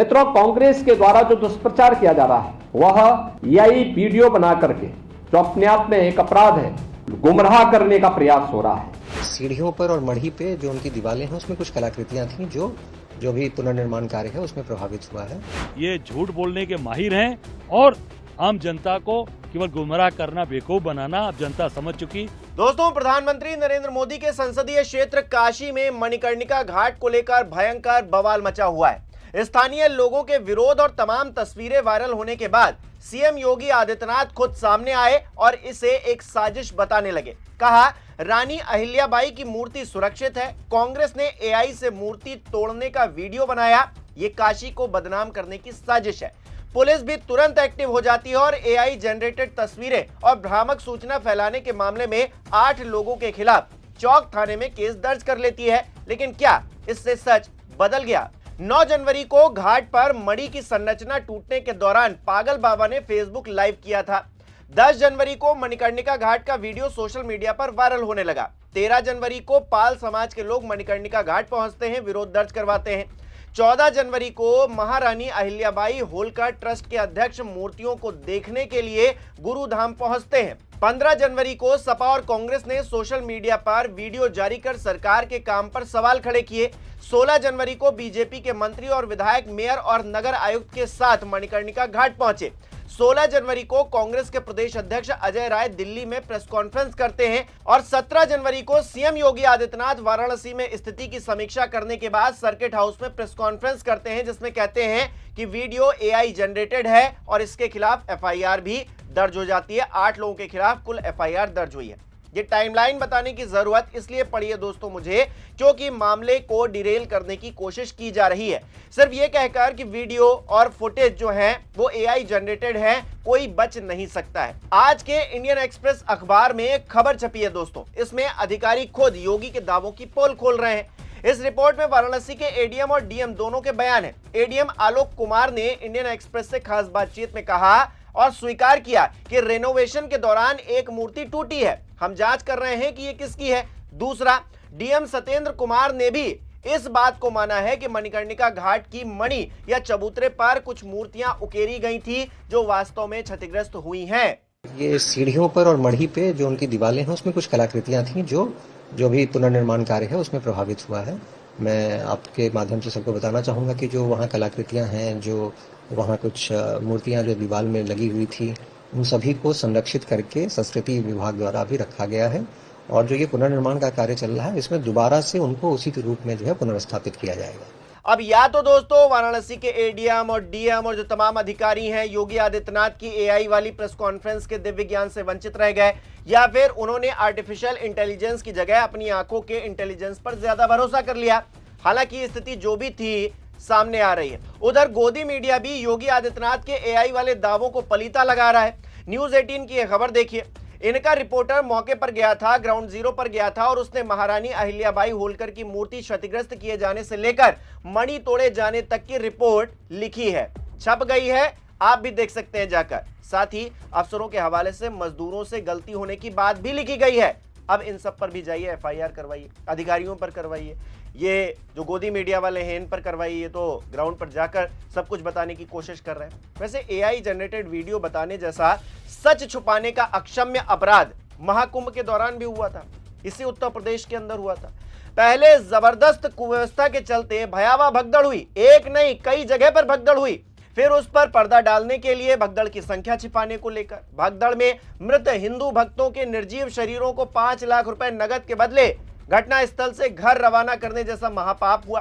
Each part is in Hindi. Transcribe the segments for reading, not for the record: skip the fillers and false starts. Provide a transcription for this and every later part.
मित्रों, कांग्रेस के द्वारा जो दुष्प्रचार किया जा रहा है वह यही वीडियो बना करके जो अपने आप में एक अपराध है, गुमराह करने का प्रयास हो रहा है। सीढ़ियों पर और मढ़ी पे जो उनकी दीवारें हैं उसमें कुछ कलाकृतियां थी जो भी पुनर्निर्माण कार्य है उसमें प्रभावित हुआ है। ये झूठ बोलने के माहिर हैं और आम जनता को केवल गुमराह करना, बेवकूफ बनाना अब जनता समझ चुकी। दोस्तों, प्रधानमंत्री नरेंद्र मोदी के संसदीय क्षेत्र काशी में मणिकर्णिका घाट को लेकर भयंकर बवाल मचा हुआ है। स्थानीय लोगों के विरोध और तमाम तस्वीरें वायरल होने के बाद सीएम योगी आदित्यनाथ खुद सामने आए और इसे एक साजिश बताने लगे। कहा, रानी अहिल्याबाई की मूर्ति सुरक्षित है, कांग्रेस ने एआई से मूर्ति तोड़ने का वीडियो बनाया, ये काशी को बदनाम करने की साजिश है। पुलिस भी तुरंत एक्टिव हो जाती है और एआई जनरेटेड तस्वीरें और भ्रामक सूचना फैलाने के मामले में 8 लोगों के खिलाफ चौक थाने में केस दर्ज कर लेती है। लेकिन क्या इससे सच बदल गया? 9 जनवरी को घाट पर मणि की संरचना टूटने के दौरान पागल बाबा ने फेसबुक लाइव किया था। 10 जनवरी को मणिकर्णिका घाट का वीडियो सोशल मीडिया पर वायरल होने लगा। 13 जनवरी को पाल समाज के लोग मणिकर्णिका घाट पहुंचते हैं, विरोध दर्ज करवाते हैं। 14 जनवरी को महारानी अहिल्याबाई होलकर ट्रस्ट के अध्यक्ष मूर्तियों को देखने के लिए गुरुधाम पहुंचते हैं। 15 जनवरी को सपा और कांग्रेस ने सोशल मीडिया पर वीडियो जारी कर सरकार के काम पर सवाल खड़े किए। 16 जनवरी को बीजेपी के मंत्री और विधायक मेयर और नगर आयुक्त के साथ मणिकर्णिका घाट पहुंचे। 16 जनवरी को कांग्रेस के प्रदेश अध्यक्ष अजय राय दिल्ली में प्रेस कॉन्फ्रेंस करते हैं और 17 जनवरी को सीएम योगी आदित्यनाथ वाराणसी में स्थिति की समीक्षा करने के बाद सर्किट हाउस में प्रेस कॉन्फ्रेंस करते हैं, जिसमें कहते हैं कि वीडियो एआई जनरेटेड है और इसके खिलाफ एफआईआर भी दर्ज हो जाती है। 8 लोगों के खिलाफ कुल एफआईआर दर्ज हुई है। ये टाइमलाइन बताने की जरूरत इसलिए पड़ी है दोस्तों मुझे, क्योंकि मामले को डिरेल करने की कोशिश की जा रही है। सिर्फ ये कहकर कि वीडियो और फुटेज जो है वो एआई जनरेटेड है, कोई बच नहीं सकता है। आज के इंडियन एक्सप्रेस अखबार में एक खबर छपी है दोस्तों, इसमें अधिकारी खुद योगी के दावों की पोल खोल रहे हैं। इस रिपोर्ट में वाराणसी के एडीएम और डीएम दोनों के बयान है। एडीएम आलोक कुमार ने इंडियन एक्सप्रेस से खास बातचीत में कहा और स्वीकार किया कि रेनोवेशन के दौरान एक मूर्ति टूटी है, हम जांच कर रहे हैं कि ये किसकी है। दूसरा, डीएम सत्येंद्र कुमार ने भी इस बात को माना है कि मणिकर्णिका घाट की मणि या चबूतरे पर कुछ मूर्तियां उकेरी गई थी जो वास्तव में क्षतिग्रस्त हुई हैं। ये सीढ़ियों पर और मढ़ी पे जो उनकी दीवारें हैं उसमें कुछ कलाकृतियां थी जो भी पुनर्निर्माण कार्य है उसमें प्रभावित हुआ है। मैं आपके माध्यम से सबको बताना चाहूँगा कि जो वहाँ कलाकृतियाँ हैं, जो वहाँ कुछ मूर्तियाँ जो दीवार में लगी हुई थी, उन सभी को संरक्षित करके संस्कृति विभाग द्वारा भी रखा गया है और जो ये पुनर्निर्माण का कार्य चल रहा है इसमें दोबारा से उनको उसी के रूप में जो है पुनर्स्थापित किया जाएगा। अब या तो दोस्तों वाराणसी के एडीएम और डीएम और जो तमाम अधिकारी हैं योगी आदित्यनाथ की एआई वाली प्रेस कॉन्फ्रेंस के दिव्य ज्ञान से वंचित रह गए, या फिर उन्होंने आर्टिफिशियल इंटेलिजेंस की जगह अपनी आंखों के इंटेलिजेंस पर ज्यादा भरोसा कर लिया। हालांकि स्थिति जो भी थी सामने आ रही है। उधर गोदी मीडिया भी योगी आदित्यनाथ के एआई वाले दावों को पलीता लगा रहा है। न्यूज 18 की यह खबर देखिए। इनका रिपोर्टर मौके पर गया था, ग्राउंड जीरो पर गया था और उसने महारानी अहिल्याबाई होलकर की मूर्ति क्षतिग्रस्त किए जाने से लेकर मणि तोड़े जाने तक की रिपोर्ट लिखी है, छप गई है, आप भी देख सकते हैं जाकर। साथ ही अफसरों के हवाले से मजदूरों से गलती होने की बात भी लिखी गई है। अब इन सब पर भी जाइए, एफआईआर करवाइए, अधिकारियों पर करवाइए, ये जो गोदी मीडिया वाले हैं इन पर करवाइए, तो ग्राउंड पर जाकर सब कुछ बताने की कोशिश कर रहे हैं। वैसे एआई जनरेटेड वीडियो बताने जैसा सच छुपाने का अक्षम्य अपराध महाकुंभ के दौरान भी हुआ था, इसी उत्तर प्रदेश के अंदर हुआ था। पहले जबरदस्त कुव्यवस्था के चलते भयावह भगदड़ हुई, एक नहीं कई जगह पर भगदड़ हुई। फिर उस पर पर्दा डालने के लिए भगदड़ की संख्या छिपाने को लेकर भगदड़ में मृत हिंदू भक्तों के निर्जीव शरीरों को 5 लाख रुपए नगद के बदले घटना स्थल से घर रवाना करने जैसा महापाप हुआ।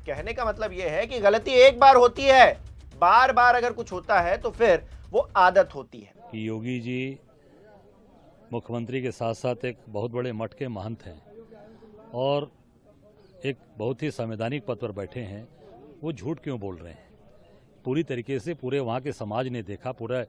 कहने का मतलब यह है कि गलती एक बार होती है, बार बार अगर कुछ होता है तो फिर वो आदत होती है। कि योगी जी मुख्यमंत्री के साथ साथ एक बहुत बड़े मठ के महंत हैं और एक बहुत ही संवैधानिक पद पर बैठे हैं, वो झूठ क्यों बोल रहे हैं? पूरी तरीके से पूरे वहाँ के समाज ने देखा, पूरे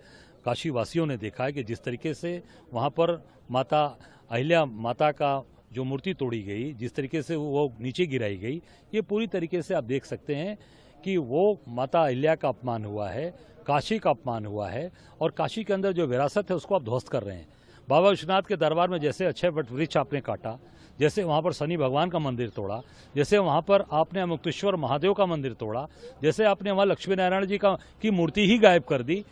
काशी वासियों ने देखा है कि जिस तरीके से वहाँ पर माता अहिल्या माता का जो मूर्ति तोड़ी गई, जिस तरीके से वो नीचे गिराई गई, ये पूरी तरीके से आप देख सकते हैं कि वो माता अहिल्या का अपमान हुआ है, काशी का अपमान हुआ है और काशी के अंदर जो विरासत है उसको आप ध्वस्त कर रहे हैं। बाबा विश्वनाथ के दरबार में जैसे अच्छे वट वृक्ष आपने काटा, जैसे वहाँ पर शनि भगवान का मंदिर तोड़ा, जैसे वहाँ पर आपने मुक्तेश्वर महादेव का मंदिर तोड़ा, जैसे आपने वहाँ लक्ष्मी नारायण जी की मूर्ति ही गायब कर दी।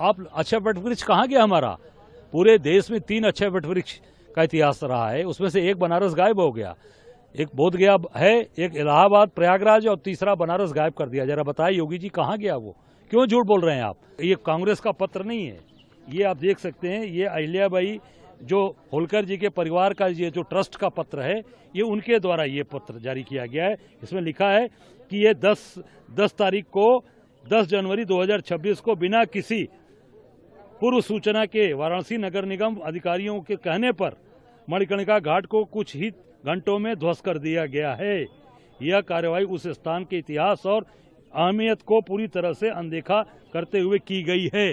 आप अक्षय वट वृक्ष कहाँ गया हमारा? पूरे देश में 3 अक्षय वट वृक्ष का इतिहास रहा है, उसमें से एक बनारस गायब हो गया, एक बोध गया है, एक इलाहाबाद प्रयागराज और तीसरा बनारस गायब कर दिया। जरा बताइए योगी जी कहाँ गया वो? क्यों झूठ बोल रहे हैं आप? ये कांग्रेस का पत्र नहीं है, ये आप देख सकते हैं, ये अहिल्याबाई जो होलकर जी के परिवार का ये जो ट्रस्ट का पत्र है, ये उनके द्वारा ये पत्र जारी किया गया है। इसमें लिखा है कि ये 10 तारीख को 10 जनवरी 2026 को बिना किसी पूर्व सूचना के वाराणसी नगर निगम अधिकारियों के कहने पर मणिकर्णिका घाट को कुछ ही घंटों में ध्वस्त कर दिया गया है। यह कार्रवाई उस स्थान के इतिहास और अहमियत को पूरी तरह से अनदेखा करते हुए की गई है।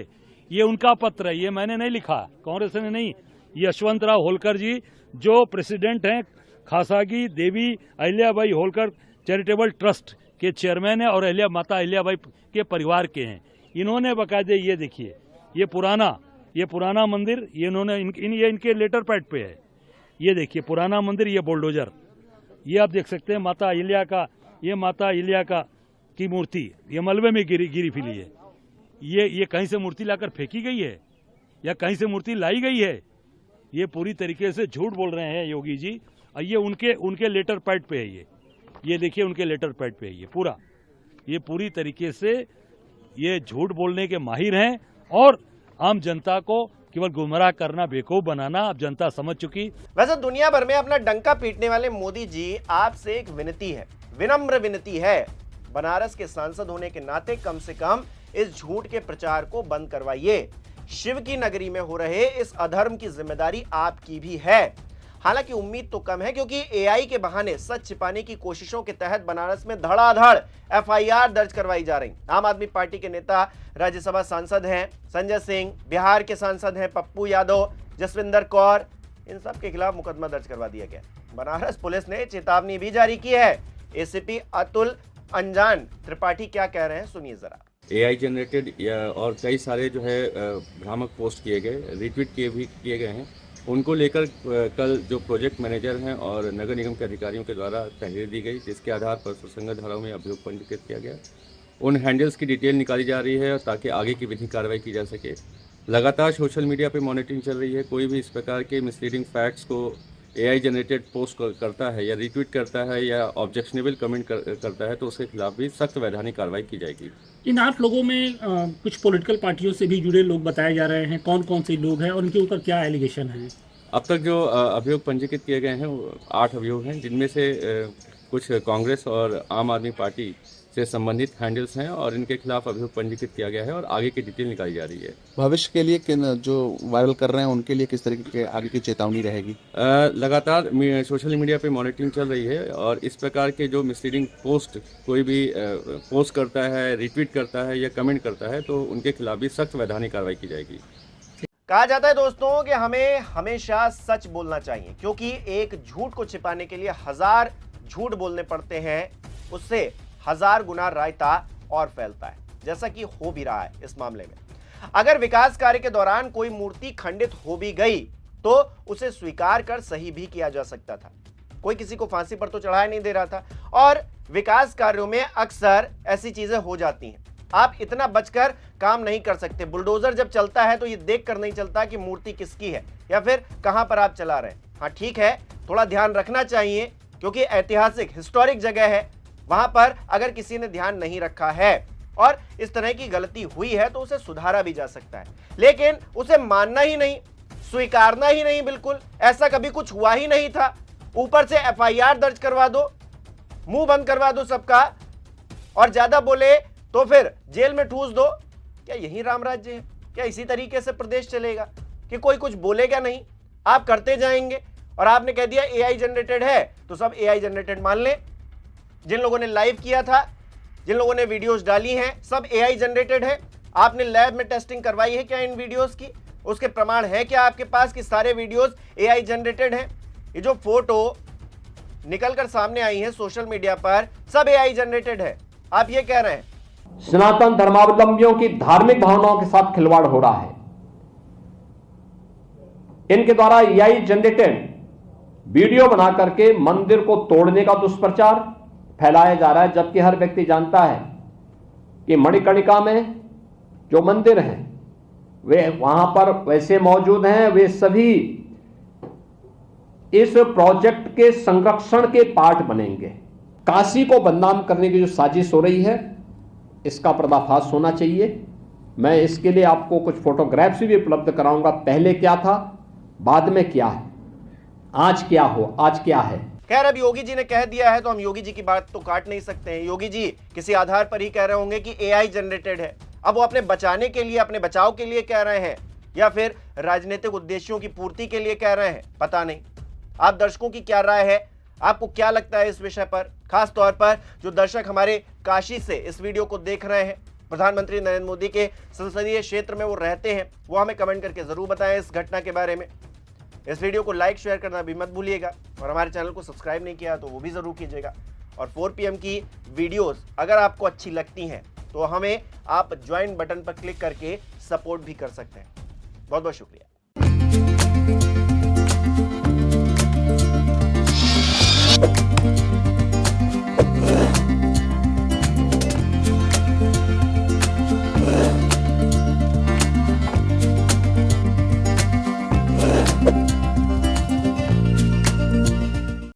ये उनका पत्र है, ये मैंने नहीं लिखा, कांग्रेस ने नहीं। यशवंतराव होलकर जी जो प्रेसिडेंट हैं खासागी देवी अहिल्याबाई होलकर चैरिटेबल ट्रस्ट के चेयरमैन हैं और माता अहिल्याबाई के परिवार के हैं, इन्होंने बाकायदे ये देखिए ये पुराना मंदिर, ये इन्होंने ये इनके लेटर पैड पे है, ये देखिए पुराना मंदिर, ये बुलडोजर, ये आप देख सकते हैं माता अहिल्या का की मूर्ति ये मलबे में गिरी फिली है। ये कहीं से मूर्ति लाकर फेंकी गई है या कहीं से मूर्ति लाई गई है? ये पूरी तरीके से झूठ बोल रहे हैं योगी जी। और ये उनके लेटर पैड पे है, ये देखिए उनके लेटर पैड पे है ये पूरी तरीके से ये झूठ बोलने के माहिर हैं और आम जनता को केवल गुमराह करना, बेवकूफ बनाना अब जनता समझ चुकी। वैसे दुनिया भर में अपना डंका पीटने वाले मोदी जी, आपसे एक विनती है, विनम्र विनती है, बनारस के सांसद होने के नाते कम से कम इस झूठ के प्रचार को बंद करवाइए। शिव की नगरी में हो रहे इस अधर्म की जिम्मेदारी आपकी भी है। हालांकि उम्मीद तो कम है, क्योंकि एआई के बहाने सच छिपाने की कोशिशों के तहत बनारस में धड़ाधड़ एफआईआर दर्ज करवाई जा रही। आम आदमी पार्टी के नेता राज्यसभा सांसद हैं संजय सिंह, बिहार के सांसद हैं पप्पू यादव, जसविंदर कौर, इन सब के खिलाफ मुकदमा दर्ज करवा दिया गया। बनारस पुलिस ने चेतावनी भी जारी की है। एसीपी अतुल अंजान त्रिपाठी क्या कह रहे हैं, सुनिए जरा। एआई जनरेटेड और कई सारे जो है भ्रामक पोस्ट किए गए, रिट्वीट किए गए हैं, उनको लेकर कल जो प्रोजेक्ट मैनेजर हैं और नगर निगम के अधिकारियों के द्वारा तहरीर दी गई, जिसके आधार पर सुसंगत धाराओं में अभियोग पंजीकृत किया गया। उन हैंडल्स की डिटेल निकाली जा रही है ताकि आगे की विधिक कार्रवाई की जा सके। लगातार सोशल मीडिया पे मॉनिटरिंग चल रही है। कोई भी इस प्रकार के मिसलीडिंग फैक्ट्स को एआई जनरेटेड पोस्ट करता है या रिट्वीट करता है या ऑब्जेक्शनेबल कमेंट करता है तो उसके खिलाफ भी सख्त वैधानिक कार्रवाई की जाएगी। इन 8 लोगों में कुछ पॉलिटिकल पार्टियों से भी जुड़े लोग बताए जा रहे हैं, कौन कौन से लोग हैं और उनके ऊपर क्या एलिगेशन है? अब तक जो अभियोग पंजीकृत किए गए हैं वो 8 अभियोग हैं, जिनमें से कुछ कांग्रेस और आम आदमी पार्टी से संबंधित हैंडल्स हैं और इनके खिलाफ अभियोग पंजीकृत किया गया है और आगे की डिटेल निकाली जा रही है। भविष्य के लिए जो वायरल कर रहे हैं उनके लिए किस तरीके के आगे की चेतावनी रहेगी? लगातार सोशल मीडिया पे मॉनिटरिंग चल रही है और इस प्रकार के जो मिसलीडिंग पोस्ट कोई भी पोस्ट करता है, रिट्वीट करता है या कमेंट करता है तो उनके खिलाफ भी सख्त वैधानिक कार्रवाई की जाएगी। कहा जाता है दोस्तों कि हमें हमेशा सच बोलना चाहिए, क्योंकि एक झूठ को छिपाने के लिए 1000 झूठ बोलने पड़ते हैं, उससे 1000 गुना रायता और फैलता है, जैसा कि हो भी रहा है इस मामले में। अगर विकास कार्य के दौरान कोई मूर्ति खंडित हो भी गई तो उसे स्वीकार कर सही भी किया जा सकता था। कोई किसी को फांसी पर तो चढ़ाया नहीं दे रहा था। और विकास कार्यों में अक्सर ऐसी चीजें हो जाती हैं, आप इतना बचकर काम नहीं कर सकते। बुलडोजर जब चलता है तो ये देखकर नहीं चलता कि मूर्ति किसकी है या फिर कहां पर आप चला रहे हैं। हाँ ठीक है, थोड़ा ध्यान रखना चाहिए, क्योंकि ऐतिहासिक हिस्टोरिक जगह है, वहां पर अगर किसी ने ध्यान नहीं रखा है और इस तरह की गलती हुई है तो उसे सुधारा भी जा सकता है, लेकिन उसे मानना ही नहीं, स्वीकारना ही नहीं, बिल्कुल ऐसा कभी कुछ हुआ ही नहीं था। ऊपर से एफआईआर दर्ज करवा दो, मुंह बंद करवा दो सबका, और ज्यादा बोले तो फिर जेल में ठूस दो। क्या यही राम राज्य है? क्या इसी तरीके से प्रदेश चलेगा कि कोई कुछ बोलेगा नहीं, आप करते जाएंगे? और आपने कह दिया एआई जनरेटेड है तो सब एआई जनरेटेड मान लें। जिन लोगों ने लाइव किया था, जिन लोगों ने वीडियोस डाली हैं, सब एआई जनरेटेड है। आपने लैब में टेस्टिंग करवाई है क्या इन वीडियोस की? उसके प्रमाण है क्या आपके पास कि सारे वीडियोस एआई जनरेटेड हैं? ये जो फोटो निकलकर सामने आई है सोशल मीडिया पर, सब एआई जनरेटेड है। आप ये कह रहे हैं सनातन धर्मावलंबियों की धार्मिक भावनाओं के साथ खिलवाड़ हो रहा है। इनके द्वारा एआई जनरेटेड वीडियो बना करके मंदिर को तोड़ने का दुष्प्रचार फैलाया जा रहा है, जबकि हर व्यक्ति जानता है कि मणिकर्णिका में जो मंदिर हैं वे वहां पर वैसे मौजूद हैं, वे सभी इस प्रोजेक्ट के संरक्षण के पार्ट बनेंगे। काशी को बदनाम करने की जो साजिश हो रही है इसका पर्दाफाश होना चाहिए। मैं इसके लिए आपको कुछ फोटोग्राफ्स भी उपलब्ध कराऊंगा, पहले क्या था, बाद में क्या है, आज क्या है। खैर, अब योगी जी ने कह दिया है तो हम योगी जी की बात तो काट नहीं सकते हैं। योगी जी किसी आधार पर ही कह रहे होंगे कि एआई जनरेटेड है। अब वो अपने बचाने के लिए, अपने बचाव के लिए कह रहे हैं या फिर राजनीतिक उद्देश्यों की पूर्ति के लिए कह रहे हैं, पता नहीं। आप दर्शकों की क्या राय है, आपको क्या लगता है इस विषय पर? खास तौर पर जो दर्शक हमारे काशी से इस वीडियो को देख रहे हैं, प्रधानमंत्री नरेंद्र मोदी के संसदीय क्षेत्र में वो रहते हैं, वो हमें कमेंट करके जरूर बताएं इस घटना के बारे में। इस वीडियो को लाइक शेयर करना भी मत भूलिएगा और हमारे चैनल को सब्सक्राइब नहीं किया तो वो भी जरूर कीजिएगा। और 4 PM की वीडियोस अगर आपको अच्छी लगती हैं तो हमें आप ज्वाइन बटन पर क्लिक करके सपोर्ट भी कर सकते हैं। बहुत बहुत शुक्रिया।